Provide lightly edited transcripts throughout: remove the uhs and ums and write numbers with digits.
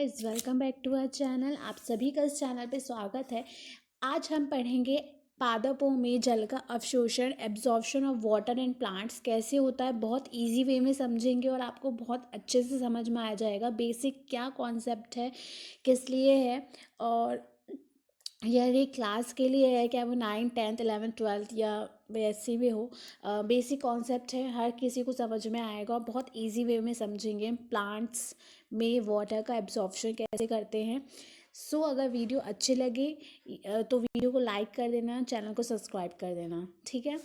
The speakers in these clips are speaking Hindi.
Guys, welcome back to our channel. आप सभी का इस चैनल पे स्वागत है। आज हम पढ़ेंगे पादपों में जल का अवशोषण, absorption of water and plants कैसे होता है। बहुत इजी वे में समझेंगे और आपको बहुत अच्छे से समझ में आ जाएगा बेसिक क्या कॉन्सेप्ट है, किस लिए है। और यह क्लास के लिए है, क्या वो 9th 10th 11th 12th या वैसे भी हो। बेसिक कॉन्सेप्ट है, हर किसी को समझ में आएगा। बहुत इजी वे में समझेंगे प्लांट्स में वाटर का एब्जॉर्प्शन कैसे करते हैं। अगर वीडियो अच्छी लगे तो वीडियो को लाइक कर देना, चैनल को सब्सक्राइब कर देना, ठीक है।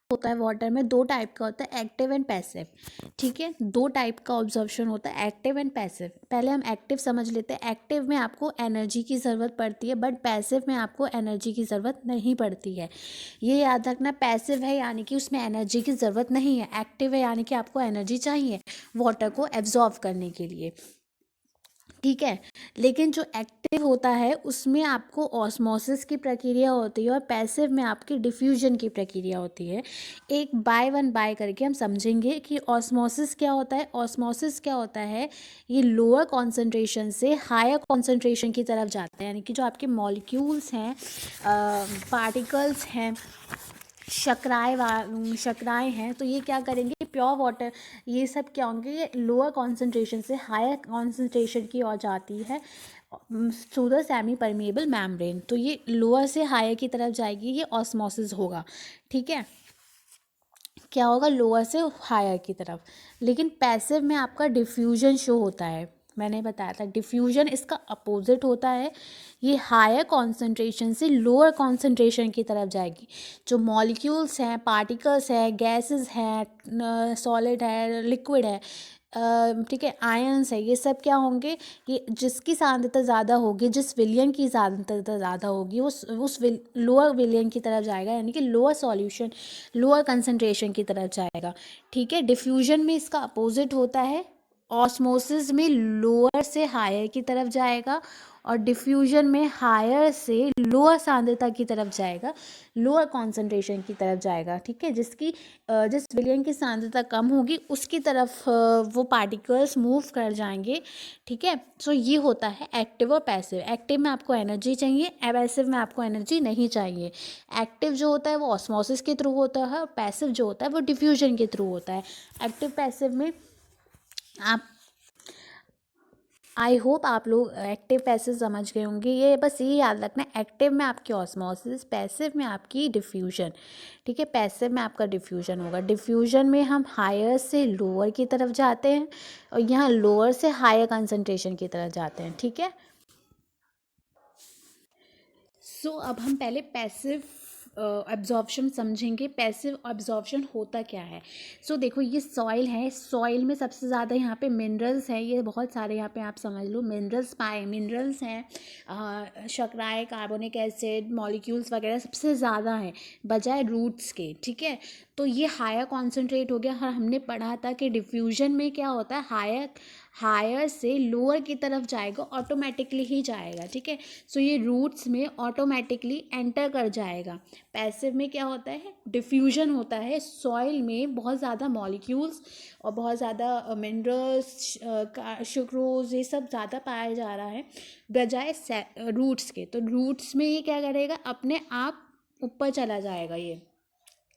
होता है वाटर में दो टाइप का होता है, एक्टिव एंड पैसिव। ठीक है, दो टाइप का ऑब्जर्वेशन होता है, एक्टिव एंड पैसिव। पहले हम एक्टिव समझ लेते हैं। एक्टिव में आपको एनर्जी की ज़रूरत पड़ती है, बट पैसिव में आपको एनर्जी की ज़रूरत नहीं पड़ती है। ये याद रखना, पैसिव है यानी कि उसमें एनर्जी की ज़रूरत नहीं है, एक्टिव है यानी कि आपको एनर्जी चाहिए वाटर को एब्जॉर्व करने के लिए। ठीक है, लेकिन जो एक्टिव होता है उसमें आपको ऑस्मोसिस की प्रक्रिया होती है और पैसिव में आपकी डिफ्यूजन की प्रक्रिया होती है। एक बाय वन बाय करके हम समझेंगे कि ऑस्मोसिस क्या होता है। ऑस्मोसिस क्या होता है, ये लोअर कॉन्सेंट्रेशन से हायर कॉन्सेंट्रेशन की तरफ जाता है, यानी कि जो आपके मॉलिक्यूल्स हैं, पार्टिकल्स हैं, शर्कराएँ हैं, तो ये क्या करेंगे, प्योर वाटर, ये सब क्या होंगे, ये लोअर कॉन्सेंट्रेशन से हायर कॉन्सेंट्रेशन की ओर जाती है through the semi permeable membrane. तो ये लोअर से हायर की तरफ जाएगी, ये ऑस्मोसिस होगा। ठीक है, क्या होगा, लोअर से हायर की तरफ। लेकिन पैसिव में आपका डिफ्यूजन शो होता है, मैंने बताया था डिफ्यूजन इसका अपोजिट होता है। ये हायर कॉन्सेंट्रेशन से लोअर कॉन्सेंट्रेशन की तरफ जाएगी। जो मॉलिक्यूल्स हैं, पार्टिकल्स हैं, गैसेस हैं, सॉलिड है, लिक्विड है, ठीक है, आयंस है, ये सब क्या होंगे, ये जिसकी सांद्रता ज़्यादा होगी, जिस विलयन की सांद्रता ज़्यादा होगी, उस लोअर विलयन की तरफ जाएगा, यानी कि लोअर सॉल्यूशन, लोअर कंसंट्रेशन की तरफ जाएगा। ठीक है, डिफ्यूजन में इसका अपोजिट होता है। ऑस्मोसिस में लोअर से हायर की तरफ जाएगा और डिफ्यूजन में हायर से लोअर सांद्रता की तरफ जाएगा, लोअर कॉन्सेंट्रेशन की तरफ जाएगा। ठीक है, जिस विलयन की सांद्रता कम होगी उसकी तरफ वो पार्टिकल्स मूव कर जाएंगे। ठीक है, ये होता है एक्टिव और पैसिव। एक्टिव में आपको एनर्जी चाहिए, पैसिव में आपको एनर्जी नहीं चाहिए। एक्टिव जो होता है वो ऑस्मोसिस के थ्रू होता है और पैसिव जो होता है वो डिफ्यूजन के थ्रू होता है। एक्टिव पैसिव में आप, आई होप आप लोग एक्टिव पैसिव समझ गए होंगे। ये बस ये याद रखना, एक्टिव में आपकी ऑस्मोसिस, पैसिव में आपकी डिफ्यूजन। ठीक है, पैसिव में आपका डिफ्यूजन होगा। डिफ्यूजन में हम हायर से लोअर की तरफ जाते हैं और यहाँ लोअर से हायर कंसंट्रेशन की तरफ जाते हैं। ठीक है, अब हम पहले पैसिव एब्जॉर्प्शन समझेंगे। पैसिव एब्जॉर्प्शन होता क्या है। देखो, ये सॉइल है, सॉइल में सबसे ज़्यादा यहाँ पे मिनरल्स हैं, ये बहुत सारे यहाँ पे आप समझ लो मिनरल्स हैं, शर्कराएँ, कार्बोनिक एसिड मॉलिक्यूल्स वगैरह सबसे ज़्यादा हैं बजाय रूट्स के। ठीक है, तो ये हायर कॉन्सेंट्रेट हो गया। हमने पढ़ा था कि डिफ्यूजन में क्या होता है, हायर से लोअर की तरफ जाएगा, ऑटोमेटिकली ही जाएगा। ठीक है, ये रूट्स में ऑटोमेटिकली एंटर कर जाएगा। पैसिव में क्या होता है, डिफ्यूजन होता है, सॉइल में बहुत ज़्यादा मॉलिक्यूल्स और बहुत ज़्यादा मिनरल्स, सुक्रोज, ये सब ज़्यादा पाया जा रहा है बजाय रूट्स के। तो रूट्स में ये क्या करेगा, अपने आप ऊपर चला जाएगा ये।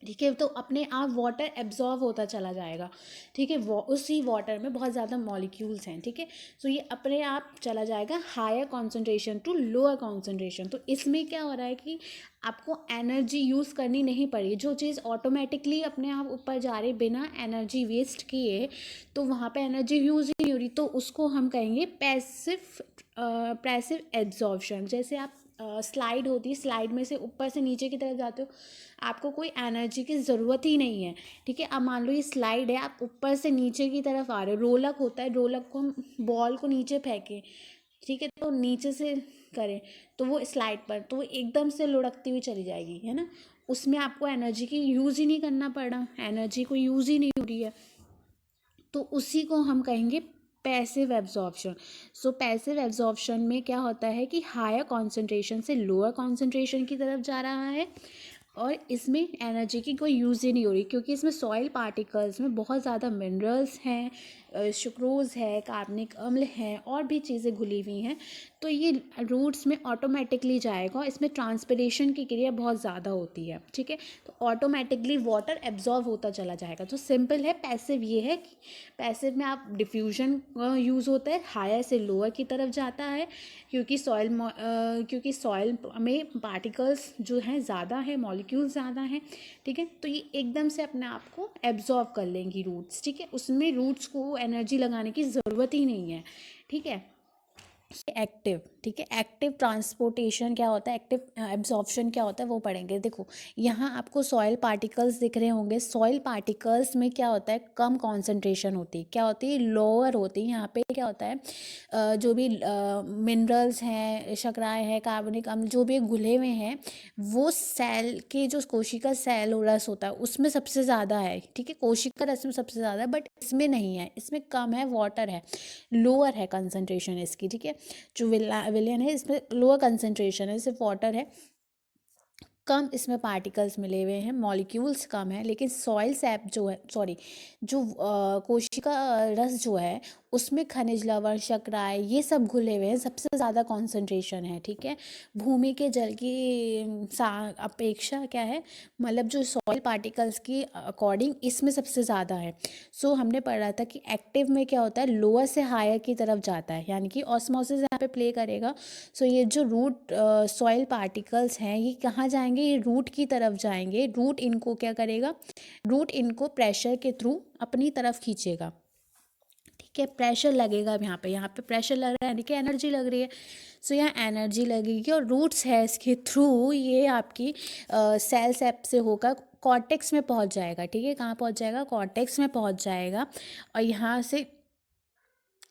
ठीक है, तो अपने आप वाटर एब्जॉर्व होता चला जाएगा। ठीक है, उसी वाटर में बहुत ज़्यादा मॉलिक्यूल्स हैं। ठीक है, ये अपने आप चला जाएगा higher concentration to lower concentration. तो इसमें क्या हो रहा है कि आपको एनर्जी यूज़ करनी नहीं पड़ी, जो चीज़ ऑटोमेटिकली अपने आप ऊपर जा रही बिना एनर्जी वेस्ट किए, तो वहाँ पे एनर्जी यूज़ ही नहीं हो रही, तो उसको हम कहेंगे पैसिव एब्जॉर्प्शन। जैसे आप स्लाइड होती है, स्लाइड में से ऊपर से नीचे की तरफ जाते हो, आपको कोई एनर्जी की ज़रूरत ही नहीं है। ठीक है, अब मान लो ये स्लाइड है, आप ऊपर से नीचे की तरफ आ रहे हो। रोलक होता है, रोलक को हम बॉल को नीचे फेंकें, ठीक है, तो नीचे से करें तो वो स्लाइड पर, तो वो एकदम से लुढ़कती हुई चली जाएगी, है ना। उसमें आपको एनर्जी की यूज़ ही नहीं करना पड़ा, एनर्जी को यूज़ ही नहीं हो रही है, तो उसी को हम कहेंगे पैसिव एब्जॉर्प्शन। पैसिव एब्जॉर्प्शन में क्या होता है कि हायर कॉन्सेंट्रेशन से लोअर कॉन्सेंट्रेशन की तरफ जा रहा है और इसमें एनर्जी की कोई यूज़ ही नहीं हो रही, क्योंकि इसमें सॉइल पार्टिकल्स में बहुत ज़्यादा मिनरल्स हैं, सुक्रोज़ है, कार्बनिक अम्ल है, और भी चीज़ें घुली हुई हैं, तो ये रूट्स में ऑटोमेटिकली जाएगा। इसमें ट्रांसपिरेशन की क्रिया बहुत ज़्यादा होती है, ठीक है, तो ऑटोमेटिकली वाटर एब्जॉर्व होता चला जाएगा। तो सिंपल है। पैसिव ये है कि पैसिव में आप डिफ्यूजन यूज़ होता है, हायर से लोअर की तरफ जाता है, क्योंकि सॉइल में पार्टिकल्स जो हैं ज़्यादा है, मॉलिक्यूल्स ज़्यादा हैं, ठीक है, तो ये एकदम से अपने आप को एब्जॉर्व कर लेंगी रूट्स, ठीक है, उसमें रूट्स को एनर्जी लगाने की ज़रूरत ही नहीं है, ठीक है। एक्टिव, ठीक है, एक्टिव ट्रांसपोर्टेशन क्या होता है, एक्टिव एब्जॉर्प्शन क्या होता है वो पढ़ेंगे। देखो यहाँ आपको सॉइल पार्टिकल्स दिख रहे होंगे। सॉइल पार्टिकल्स में क्या होता है, कम कॉन्सेंट्रेशन होती है, क्या होती है, लोअर होती है। यहाँ पे क्या होता है, जो भी मिनरल्स हैं, शर्कराएँ हैं, कार्बनिक अम्ल जो भी घुले हुए हैं, वो सेल के जो कोशिका सेल रस होता है उसमें सबसे ज़्यादा है, ठीक है, कोशिका रस में सबसे ज़्यादा है, बट इसमें नहीं है, इसमें कम है, वाटर है, लोअर है कंसंट्रेशन इसकी, ठीक है। जो विलियन है इसमें लोअर कंसंट्रेशन है, सिर्फ वाटर है, कम इसमें पार्टिकल्स मिले हुए हैं, मॉलिक्यूल्स कम है, लेकिन सॉइल सैप जो है, सॉरी, जो कोशिका रस जो है उसमें खनिज लवण, शर्कराएँ ये सब घुले हुए हैं, सबसे ज़्यादा कॉन्सेंट्रेशन है, ठीक है। भूमि के जल की अपेक्षा क्या है, मतलब जो सॉइल पार्टिकल्स की अकॉर्डिंग इसमें सबसे ज़्यादा है। सो हमने पढ़ा था कि एक्टिव में क्या होता है, लोअर से हायर की तरफ जाता है, यानी कि ऑस्मोसिस यहाँ पे प्ले करेगा। सो ये जो रूट सॉइल पार्टिकल्स हैं ये कहाँ जाएंगे, ये रूट की तरफ जाएंगे। रूट इनको क्या करेगा, रूट इनको प्रेशर के थ्रू अपनी तरफ खींचेगा, ठीक है, प्रेशर लगेगा। अब यहाँ पे प्रेशर लग रहा है, यानी कि एनर्जी लग रही है। सो यहाँ एनर्जी लगेगी और रूट्स है इसके थ्रू ये आपकी सेल सेप से होकर कॉर्टेक्स में पहुँच जाएगा, ठीक है, कहाँ पहुँच जाएगा, कॉर्टेक्स में पहुँच जाएगा, और यहाँ से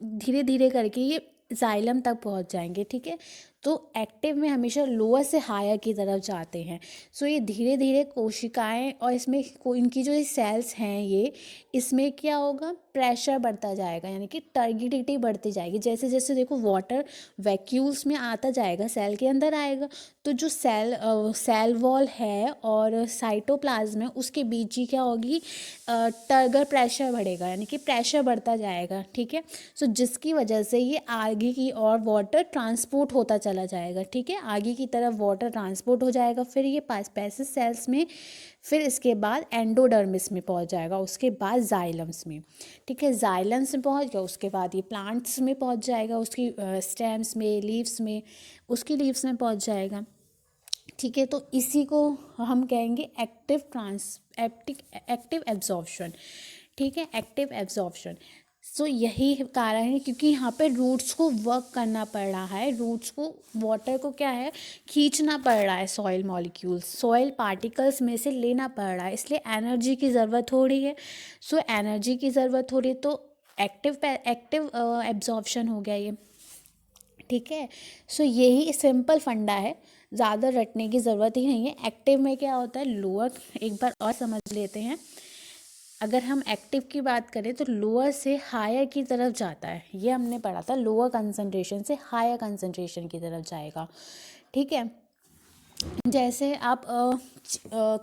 धीरे धीरे करके ये जाइलम तक पहुंच जाएंगे, ठीक है। तो एक्टिव में हमेशा लोअर से हायर की तरफ जाते हैं। सो ये धीरे धीरे कोशिकाएं और इसमें इनकी जो सेल्स हैं ये, इसमें क्या होगा, प्रेशर बढ़ता जाएगा, यानी कि टर्गिडिटी बढ़ती जाएगी। जैसे जैसे देखो वाटर वैक्यूल्स में आता जाएगा, सेल के अंदर आएगा, तो जो सेल वॉल है और साइटोप्लाज्म है उसके बीच ही क्या होगी, टर्गर प्रेशर बढ़ेगा, यानी कि प्रेशर बढ़ता जाएगा, ठीक है। सो जिसकी वजह से ये आगे की ओर वाटर ट्रांसपोर्ट होता चला जाएगा, ठीक है, आगे की तरफ वाटर ट्रांसपोर्ट हो जाएगा, फिर ये पैसिव सेल्स में, फिर इसके बाद एंडोडर्मिस में पहुंच जाएगा, उसके बाद जाइलम्स में, ठीक है, जाइलम्स में पहुंच गया, उसके बाद ये प्लांट्स में पहुंच जाएगा, उसकी स्टेम्स में, लीव्स में, उसकी लीव्स में पहुंच जाएगा, ठीक है। तो इसी को हम कहेंगे एक्टिव एब्जॉर्प्शन, ठीक है, एक्टिव एब्जॉर्प्शन। सो यही कारण है, क्योंकि यहाँ पे रूट्स को वर्क करना पड़ रहा है, रूट्स को वाटर को क्या है, खींचना पड़ रहा है, सॉइल मॉलिक्यूल्स, सॉइल पार्टिकल्स में से लेना पड़ रहा है, इसलिए एनर्जी की ज़रूरत हो रही है। सो एनर्जी की ज़रूरत हो रही है, तो एक्टिव एब्जॉर्प्शन हो गया ये, ठीक है। सो यही सिंपल फंडा है, ज़्यादा रटने की ज़रूरत ही नहीं है। एक्टिव में क्या होता है, लोअर, एक बार और समझ लेते हैं। अगर हम एक्टिव की बात करें तो लोअर से हायर की तरफ जाता है, ये हमने पढ़ा था, लोअर कंसंट्रेशन से हायर कंसंट्रेशन की तरफ जाएगा, ठीक है। जैसे आप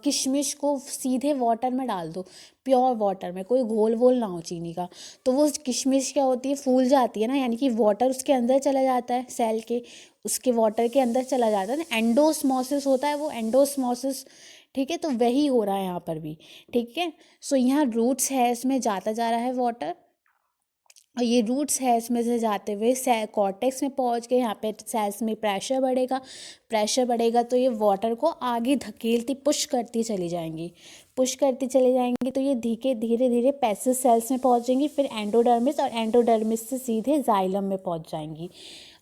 किशमिश को सीधे वाटर में डाल दो, प्योर वाटर में, कोई घोल वोल ना हो चीनी का, तो वो किशमिश क्या होती है, फूल जाती है ना, यानी कि वाटर उसके अंदर चला जाता है, सेल के उसके वाटर के अंदर चला जाता है ना, एंडोस्मोसिस होता है वो, एंडोस्मोसिस, ठीक है। तो वही हो रहा है यहाँ पर भी, ठीक है। सो यहाँ रूट्स है, इसमें जाता जा रहा है वाटर, और ये रूट्स है इसमें से जाते हुए कॉर्टेक्स में पहुंच के, यहाँ पे सेल्स में प्रेशर बढ़ेगा, प्रेशर बढ़ेगा तो ये वाटर को आगे धकेलती, पुश करती चली जाएंगी, पुश करती चली जाएंगी, तो ये धीरे धीरे पैसिव सेल्स में पहुंचेंगी, फिर एंडोडर्मिस, और एंडोडर्मिस से सीधे जाइलम में पहुंच जाएंगी।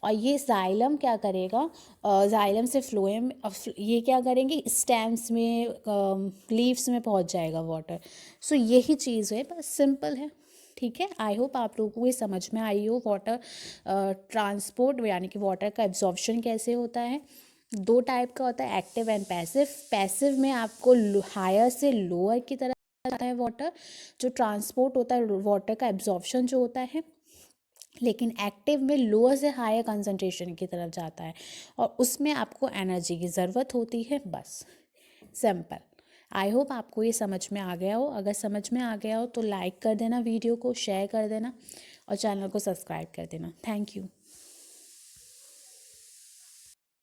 और ये जाइलम क्या करेगा, जाइलम से फ्लोएम, ये क्या करेंगे, स्टेम्स में, लीव्स में पहुंच जाएगा वाटर। सो यही चीज़ है, बस सिंपल है, ठीक है। आई होप आप लोगों को ये समझ में आई हो, वाटर ट्रांसपोर्ट यानी कि वाटर का एब्जॉर्प्शन कैसे होता है। दो टाइप का होता है, एक्टिव एंड पैसिव। पैसिव में आपको हायर से लोअर की तरफ जाता है वाटर, जो ट्रांसपोर्ट होता है वाटर का एब्जॉर्प्शन जो होता है, लेकिन एक्टिव में लोअर से हायर कंसंट्रेशन की तरफ जाता है, और उसमें आपको एनर्जी की ज़रूरत होती है, बस सिंपल। आई होप आपको ये समझ में आ गया हो। अगर समझ में आ गया हो तो लाइक कर देना, वीडियो को शेयर कर देना और चैनल को सब्सक्राइब कर देना। Thank you.